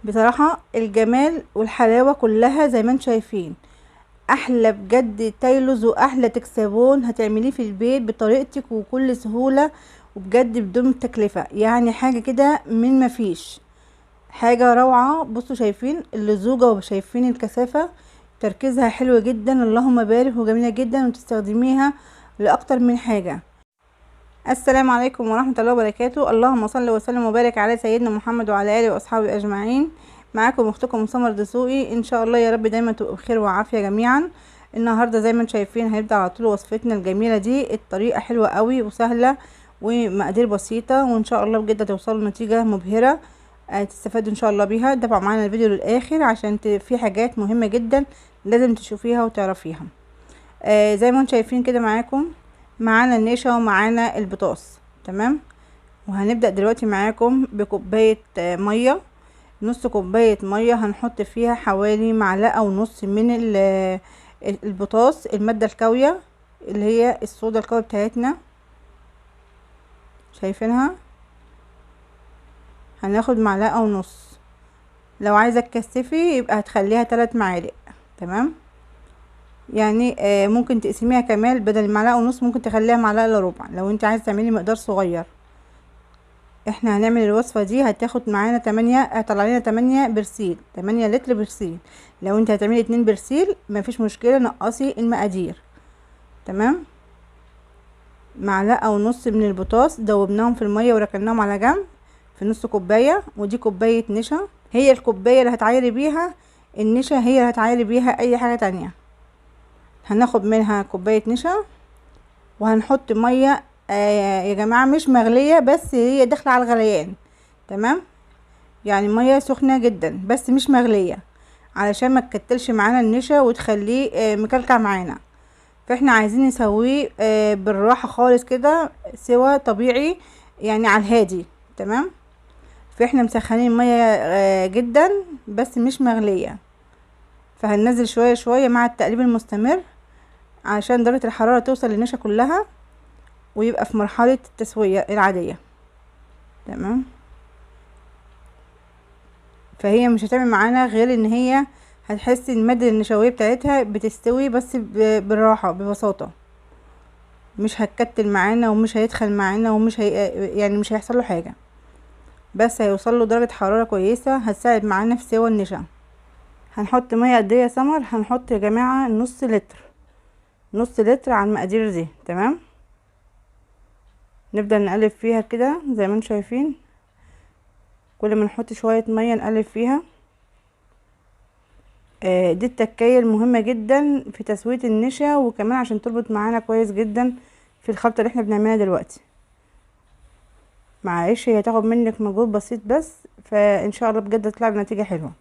بصراحة الجمال والحلاوة كلها زي ما انتم شايفين. احلى بجد تايلوز واحلى تكسبون هتعمليه في البيت بطريقتك وكل سهولة، وبجد بدون تكلفة، يعني حاجة كده من ما فيش. حاجة روعة. بصوا شايفين اللزوجة وشايفين الكثافة، تركيزها حلو جدا، اللهم بارك، وجميلة جدا وتستخدميها لأكتر من حاجة. السلام عليكم ورحمة الله وبركاته. اللهم صل وسلم وبارك على سيدنا محمد وعلى آله وأصحابه أجمعين. معاكم أختكم سمر دسوقي، إن شاء الله يا رب دايما تبقوا بخير وعافية جميعا. النهاردة زي ما انتم شايفين هنبدأ على طول وصفتنا الجميلة دي. الطريقة حلوة قوي وسهلة ومقادير بسيطة، وإن شاء الله بجد توصلوا نتيجة مبهرة. تستفادوا إن شاء الله بيها. تابعوا معانا الفيديو للآخر عشان في حاجات مهمة جدا لازم تشوفيها وتعرفيها. زي ما انتم شايفين كده معانا النشا ومعانا البطاطس. تمام. وهنبدأ دلوقتي معاكم بكوباية مية. نص كوباية مية هنحط فيها حوالي معلقة ونص من البطاطس، المادة الكاوية اللي هي الصودا الكاوية بتاعتنا، شايفينها. هناخد معلقة ونص. لو عايزة تكثفي يبقى هتخليها 3 معالق. تمام. يعني ممكن تقسميها كمان، بدل المعلقة ونص ممكن تخليها معلقة الا ربع لو انت عايزة تعملي مقدار صغير. احنا هنعمل الوصفة دي هتاخد معانا 8، هطلع لنا 8 برسيل، 8 لتر برسيل. لو انت هتعملي 2 برسيل مفيش مشكلة، نقصي المقادير. تمام. معلقة ونص من البطاطس دوبناهم في المية وركناهم على جنب في نص كوباية. ودي كوباية نشا، هي الكوباية اللي هتعايري بيها النشا، هي اللي هتعايري بيها اي حاجة تانية. هناخد منها كوباية نشا وهنحط مية يا جماعة مش مغلية، بس هي داخلة على الغليان. تمام. يعني مية سخنة جدا بس مش مغلية، علشان ما تكتلش معانا النشا وتخليه مكلكع معانا. فاحنا عايزين نسويه بالراحة خالص كده، سوا طبيعي، يعني على الهادي. تمام. فاحنا مسخنين المية جدا بس مش مغلية. فهننزل شوية شوية مع التقليب المستمر عشان درجة الحرارة توصل للنشا كلها ويبقى في مرحلة التسوية العادية. تمام. فهي مش هتعمل معانا غير ان هي هتحسي المادة النشوية بتاعتها بتستوي، بس بالراحة ببساطة. مش هتكتل معانا ومش هيدخل معانا ومش يعني مش هيحصل له حاجة، بس هيوصل له درجة حرارة كويسة هتساعد معانا في سوى النشا. هنحط مية قد ايه يا سمر؟ هنحط يا جماعة نص لتر، نص لتر على المقادير دي. تمام. نبدأ نقلب فيها كده زي ما انتم شايفين، كل ما نحط شوية مية نقلب فيها. دي التكاية المهمة جدا في تسوية النشا، وكمان عشان تربط معانا كويس جدا في الخلطة اللي احنا بنعملها دلوقتي. معلش هي هتاخد منك مجهود بسيط بس، فان شاء الله بجد تطلع بنتيجة حلوة.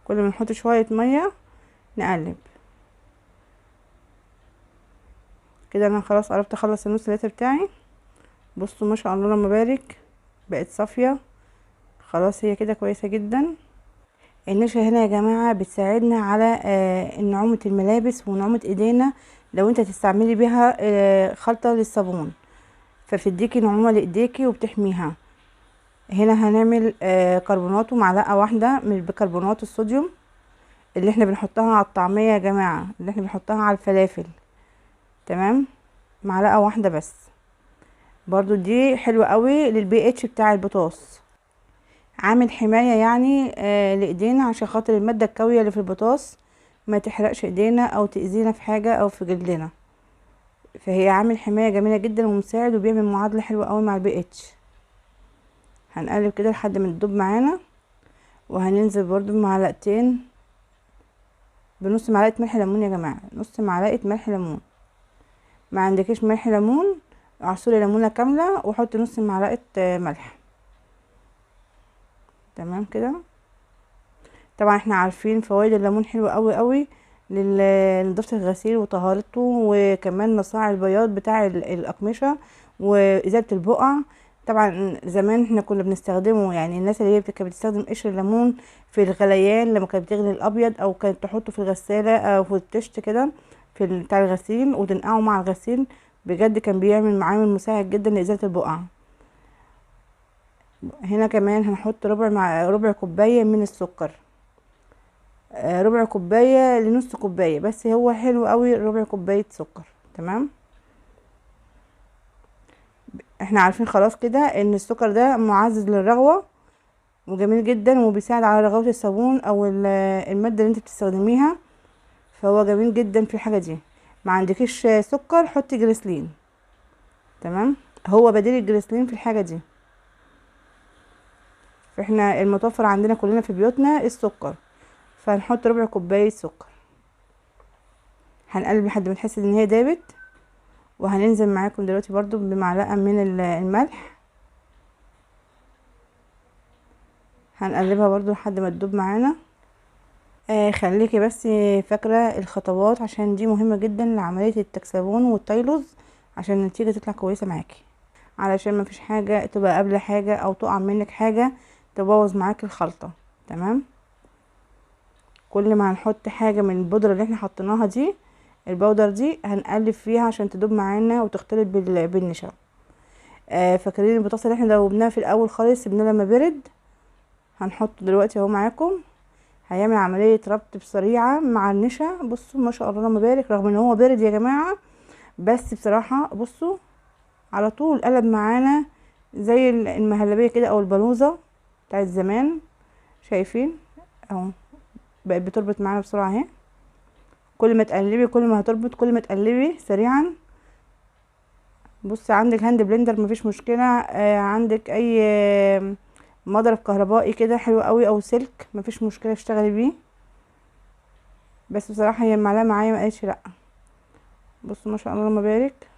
كل ما نحط شوية مية نقلب كده. انا خلاص قربت اخلص النص لتر بتاعي. بصوا ما شاء الله اللهم بارك، بقت صافية خلاص، هي كده كويسة جدا. النشا هنا يا جماعة بتساعدنا على نعومة الملابس ونعومة ايدينا، لو انت تستعملي بيها خلطة للصابون فبتديكي نعومة لايديكي وبتحميها. هنا هنعمل كربونات، ومعلقة واحدة من بيكربونات الصوديوم اللي احنا بنحطها على الطعمية يا جماعة، اللي احنا بنحطها على الفلافل. تمام. معلقة واحدة بس. برضو دي حلوة قوي للبي اتش بتاع البطاطس، عامل حماية يعني لايدينا، عشان خاطر المادة الكاوية اللي في البطاطس ما تحرقش ايدينا او تأذينا في حاجة او في جلدنا. فهي عامل حماية جميلة جدا ومساعد وبيعمل معادلة حلوة قوي مع البي اتش. هنقلب كده لحد ما تدوب معانا، وهننزل برضو بمعلقتين، بنص معلقة ملح ليمون يا جماعة، نص معلقة ملح ليمون. ما عندكيش ملح ليمون اعصري ليمونة كاملة وحطي نص معلقة ملح. تمام كده. طبعا احنا عارفين فوائد الليمون حلوة قوي قوي لنظافة الغسيل وطهارته، وكمان نصاع البياض بتاع الأقمشة وإزالة البقع. طبعا زمان احنا كنا بنستخدمه، يعني الناس اللي هي كانت بتستخدم قشر الليمون في الغليان لما كانت بتغلي الأبيض، أو كانت تحطه في الغسالة أو في الطشت كده في بتاع الغسيل وتنقعه مع الغسيل. بجد كان بيعمل معامل مساعد جدا لإزالة البقع. هنا كمان هنحط ربع كوبايه من السكر، ربع كوبايه لنص كوبايه، بس هو حلو قوي ربع كوبايه سكر. تمام. احنا عارفين خلاص كده ان السكر ده معزز للرغوه وجميل جدا، وبيساعد على رغوه الصابون او الماده اللي انت بتستخدميها، فهو جميل جدا في الحاجه دي. ما عندكيش سكر حطي جليسلين. تمام. هو بديل الجليسلين في الحاجه دي. فاحنا المتوفر عندنا كلنا في بيوتنا السكر، فهنحط ربع كوبايه سكر. هنقلب لحد ما تحس ان هي دابت، وهننزل معاكم دلوقتي برضو بمعلقه من الملح. هنقلبها برضو لحد ما تدوب معانا. خليكي بس فاكره الخطوات عشان دي مهمه جدا لعمليه التكسبون والتيلوز، عشان النتيجه تطلع كويسه معاكي، علشان ما فيش حاجه تبقى قبل حاجه او تقع منك حاجه تبوظ معاكي الخلطه. تمام. كل ما هنحط حاجه من البودره اللي احنا حطيناها دي، البودر دي، هنقلب فيها عشان تدوب معانا وتختلط بالنشا. فاكرين البطاطس اللي احنا دوبناها في الاول خالص سيبناه لما برد؟ هنحطه دلوقتي اهو معاكم. هيعمل عمليه ربط بسريعه مع النشا. بصوا ما شاء الله اللهم بارك، رغم ان هو بارد يا جماعه، بس بصراحه بصوا على طول قلب معانا زي المهلبيه كده او البلوزه بتاعت زمان. شايفين اهو بقت بتربط معانا بسرعه اهي. كل ما تقلبي كل ما هتربط، كل ما تقلبي سريعا. بصي عندك هاند بلندر مفيش مشكله، عندك اي مضرب كهربائي كده حلو قوي او سلك مفيش مشكله اشتغلي بيه. بس بصراحه هي المعلقه معايا ما قالتش لا. بصوا ما شاء الله اللهم بارك.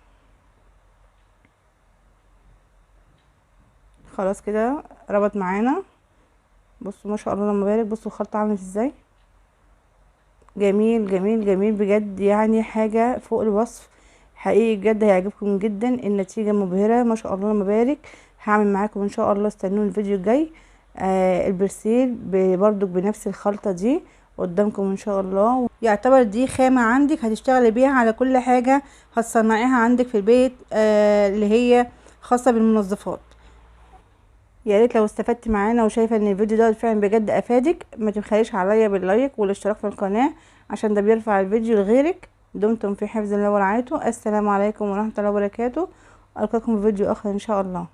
خلاص كده ربط معانا. بصوا ما شاء الله اللهم بارك. بصوا الخلطه عملت ازاي، جميل جميل جميل بجد، يعني حاجه فوق الوصف. حقيقي بجد هيعجبكم جدا، النتيجه مبهره ما شاء الله اللهم بارك. هعمل معاكم ان شاء الله، استنوني الفيديو الجاي. البرسيل برضو بنفس الخلطه دي قدامكم ان شاء الله. يعتبر دي خامه عندك هتشتغلي بيها على كل حاجه هتصنعيها عندك في البيت، اللي هي خاصه بالمنظفات. يا ريت لو استفدت معانا وشايفه ان الفيديو ده فعلا بجد افادك، ما تبخليش عليا باللايك والاشتراك في القناه، عشان ده بيرفع الفيديو لغيرك. دمتم في حفظ الله ورعايته. السلام عليكم ورحمه الله وبركاته. القاكم في فيديو اخر ان شاء الله.